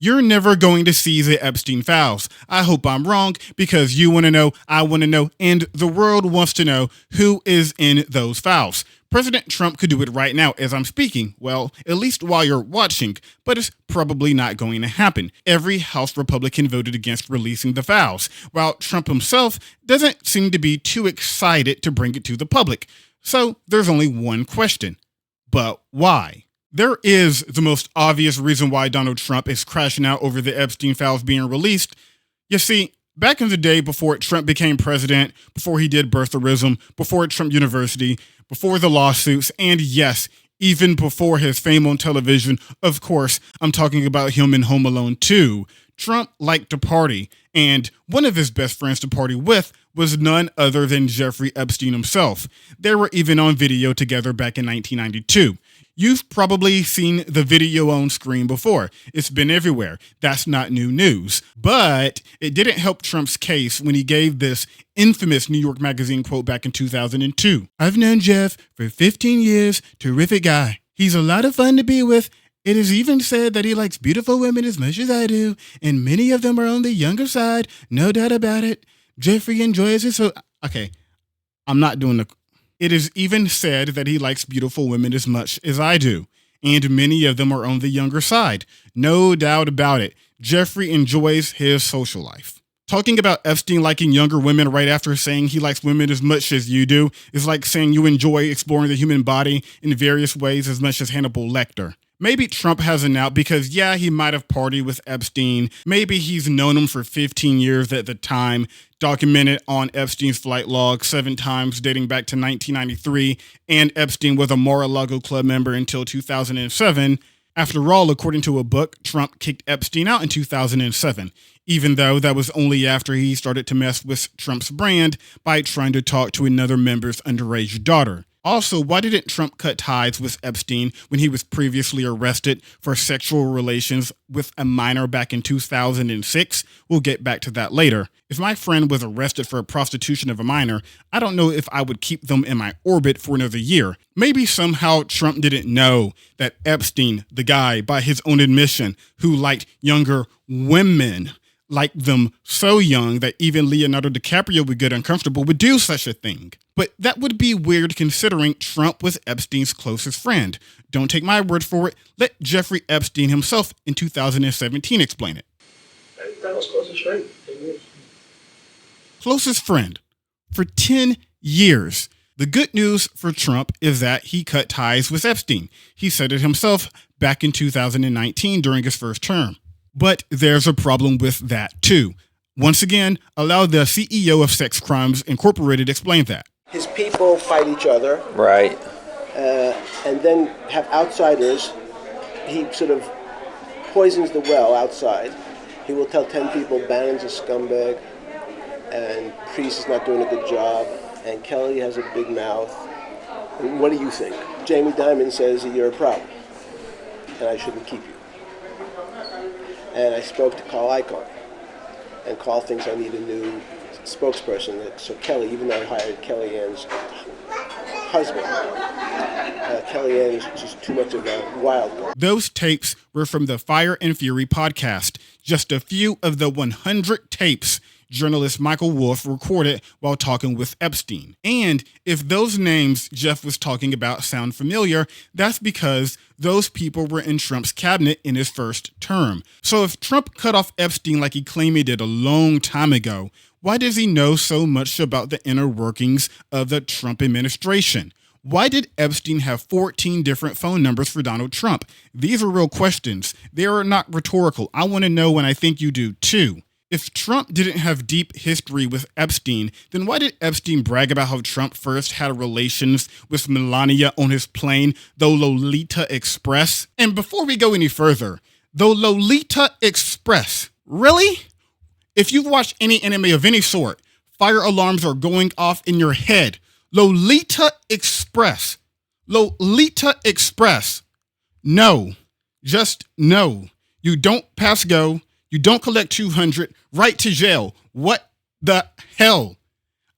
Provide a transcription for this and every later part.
You're never going to see the Epstein Files. I hope I'm wrong because you want to know, I want to know, and the world wants to know who is in those files. President Trump could do it right now as I'm speaking. Well, at least while you're watching, but it's probably not going to happen. Every House Republican voted against releasing the files, while Trump himself doesn't seem to be too excited to bring it to the public. So there's only one question. But why? There is the most obvious reason why Donald Trump is crashing out over the Epstein Files being released. You see, back in the day before Trump became president, before he did birtherism, before Trump University, before the lawsuits, and yes, even before his fame on television, of course, I'm talking about him in Home Alone 2, Trump liked to party, and one of his best friends to party with was none other than Jeffrey Epstein himself. They were even on video together back in 1992. You've probably seen the video on screen before. It's been everywhere. That's not new news. But it didn't help Trump's case when he gave this infamous New York Magazine quote back in 2002. "I've known Jeff for 15 years. Terrific guy. He's a lot of fun to be with. It is even said that he likes beautiful women as much as I do, and many of them are on the younger side, no doubt about it. Jeffrey enjoys it so..." Okay, I'm not doing the... It is even said that he likes beautiful women as much as I do, and many of them are on the younger side. No doubt about it. Jeffrey enjoys his social life. Talking about Epstein liking younger women right after saying he likes women as much as you do is like saying you enjoy exploring the human body in various ways as much as Hannibal Lecter. Maybe Trump has an out because, yeah, he might have partied with Epstein. Maybe he's known him for 15 years at the time, documented on Epstein's flight log 7 times dating back to 1993, and Epstein was a Mar-a-Lago club member until 2007. After all, according to a book, Trump kicked Epstein out in 2007, even though that was only after he started to mess with Trump's brand by trying to talk to another member's underage daughter. Also, why didn't Trump cut ties with Epstein when he was previously arrested for sexual relations with a minor back in 2006? We'll get back to that later. If my friend was arrested for prostitution of a minor, I don't know if I would keep them in my orbit for another year. Maybe somehow Trump didn't know that Epstein, the guy, by his own admission, who liked younger women, liked them so young that even Leonardo DiCaprio would get uncomfortable would do such a thing. But that would be weird considering Trump was Epstein's closest friend. Don't take my word for it. Let Jeffrey Epstein himself in 2017 explain it. That was closest friend. Closest friend for 10 years. The good news for Trump is that he cut ties with Epstein. He said it himself back in 2019 during his first term. But there's a problem with that too. Once again, allow the CEO of Sex Crimes Incorporated explain that. His people fight each other. Right. And then have outsiders. He sort of poisons the well outside. He will tell 10 people Bannon's a scumbag and Priest is not doing a good job and Kelly has a big mouth. And what do you think? Jamie Dimon says you're a problem and I shouldn't keep you. And I spoke to Carl Icahn, and Carl thinks I need a new spokesperson. So Kelly, even though I hired Kellyanne's husband, Kellyanne is just too much of a wild card. Those tapes were from the Fire and Fury podcast, just a few of the 100 tapes journalist Michael Wolff recorded while talking with Epstein. And if those names Jeff was talking about sound familiar, that's because those people were in Trump's cabinet in his first term. So if Trump cut off Epstein like he claimed he did a long time ago, why does he know so much about the inner workings of the Trump administration? Why did Epstein have 14 different phone numbers for Donald Trump? These are real questions. They are not rhetorical. I want to know, and I think you do too. If Trump didn't have deep history with Epstein, then why did Epstein brag about how Trump first had relations with Melania on his plane, the Lolita Express? And before we go any further, the Lolita Express, really? If you've watched any anime of any sort, fire alarms are going off in your head. Lolita Express. Lolita Express. No. Just no. You don't pass go. You don't collect 200, right to jail. What the hell?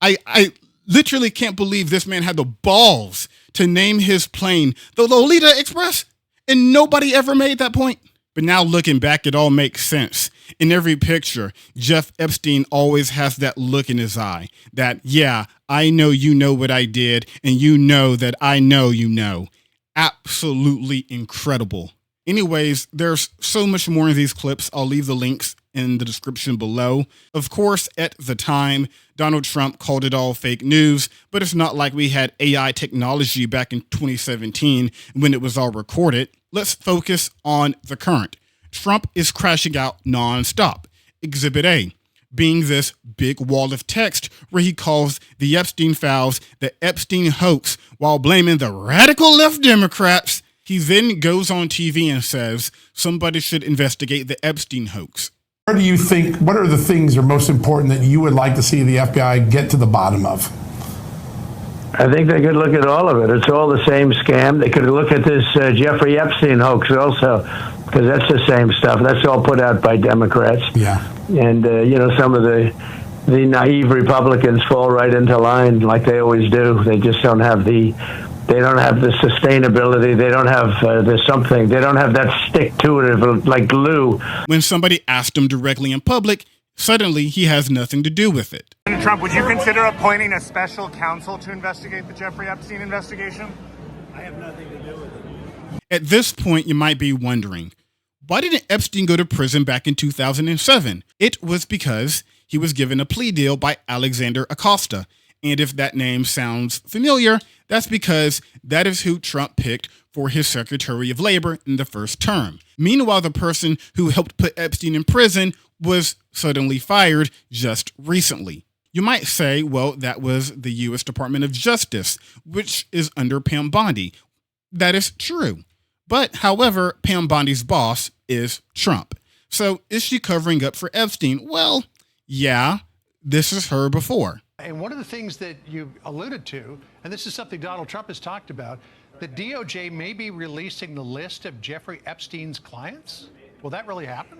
I literally can't believe this man had the balls to name his plane the Lolita Express, and nobody ever made that point. But now looking back, it all makes sense. In every picture, Jeff Epstein always has that look in his eye. That, yeah, I know you know what I did, and you know that I know you know. Absolutely incredible. Anyways, there's so much more in these clips. I'll leave the links in the description below. Of course, at the time, Donald Trump called it all fake news, but it's not like we had AI technology back in 2017 when it was all recorded. Let's focus on the current. Trump is crashing out nonstop. Exhibit A being this big wall of text where he calls the Epstein Files the Epstein hoax while blaming the radical left Democrats. He then goes on TV and says somebody should investigate the Epstein hoax. What do you think, what are the things that are most important that you would like to see the FBI get to the bottom of? I think they could look at all of it. It's all the same scam. They could look at this Jeffrey Epstein hoax also, because that's the same stuff. That's all put out by Democrats. Yeah. And, some of the naive Republicans fall right into line like they always do. They just don't have the sustainability. They don't have they don't have that stick to it like glue. When somebody asked him directly in public, suddenly he has nothing to do with it. President Trump, would you consider appointing a special counsel to investigate the Jeffrey Epstein investigation? I have nothing to do with it. At this point, you might be wondering, why didn't Epstein go to prison back in 2007? It was because he was given a plea deal by Alexander Acosta. And if that name sounds familiar, that's because that is who Trump picked for his Secretary of Labor in the first term. Meanwhile, the person who helped put Epstein in prison was suddenly fired just recently. You might say, well, that was the U.S. Department of Justice, which is under Pam Bondi. That is true. But, however, Pam Bondi's boss is Trump. So is she covering up for Epstein? Well, yeah, this is her before. And one of the things that you alluded to, and this is something Donald Trump has talked about, the DOJ may be releasing the list of Jeffrey Epstein's clients. Will that really happen?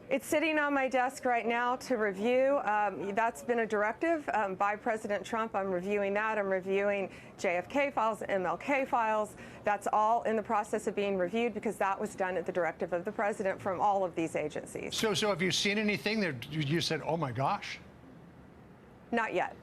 It's sitting on my desk right now to review. That's been a directive by President Trump. I'm reviewing that. I'm reviewing JFK files, MLK files. That's all in the process of being reviewed because that was done at the directive of the president from all of these agencies. So have you seen anything that you said, oh my gosh? Not yet.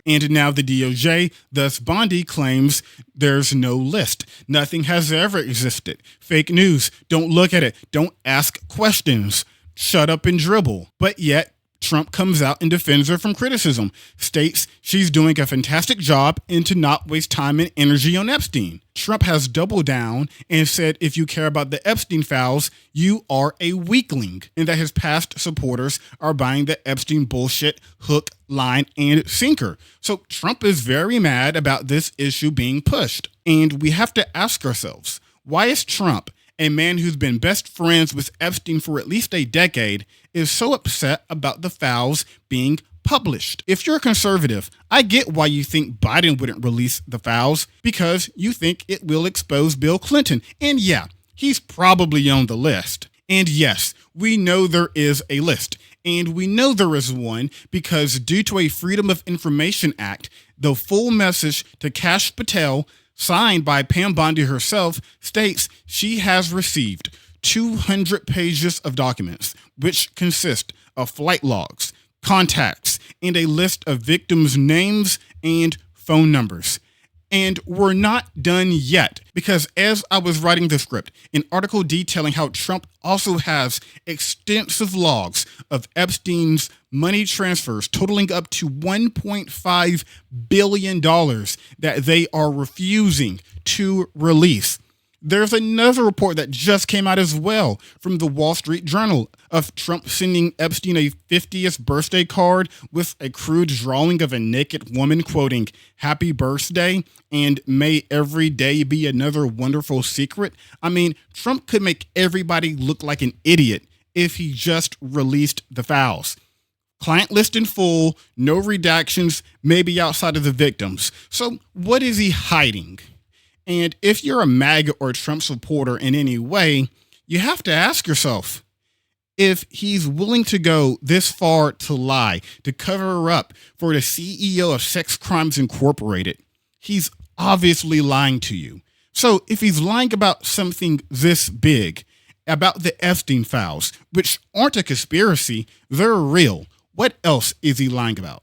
And now the DOJ, thus Bondi, claims there's no list. Nothing has ever existed. Fake news. Don't look at it. Don't ask questions. Shut up and dribble. But yet, Trump comes out and defends her from criticism, states she's doing a fantastic job and to not waste time and energy on Epstein. Trump has doubled down and said if you care about the Epstein files, you are a weakling, and that his past supporters are buying the Epstein bullshit hook, line, and sinker. So Trump is very mad about this issue being pushed. And we have to ask ourselves, why is Trump, a man who's been best friends with Epstein for at least a decade, is so upset about the files being published? If you're a conservative, I get why you think Biden wouldn't release the files, because you think it will expose Bill Clinton. And yeah, he's probably on the list. And yes, we know there is a list. And we know there is one because due to a Freedom of Information Act, the full message to Kash Patel, signed by Pam Bondi herself, states she has received 200 pages of documents, which consist of flight logs, contacts, and a list of victims' names and phone numbers. And we're not done yet, because as I was writing the script, an article detailing how Trump also has extensive logs of Epstein's money transfers totaling up to $1.5 billion that they are refusing to release. There's another report that just came out as well from the Wall Street Journal of Trump sending Epstein a 50th birthday card with a crude drawing of a naked woman quoting, "Happy birthday," and "May every day be another wonderful secret." I mean, Trump could make everybody look like an idiot if he just released the files. Client list in full, no redactions, maybe outside of the victims. So what is he hiding? And if you're a MAGA or Trump supporter in any way, you have to ask yourself, if he's willing to go this far to lie, to cover up for the CEO of Sex Crimes Incorporated, he's obviously lying to you. So if he's lying about something this big, about the Epstein Files, which aren't a conspiracy, they're real. What else is he lying about?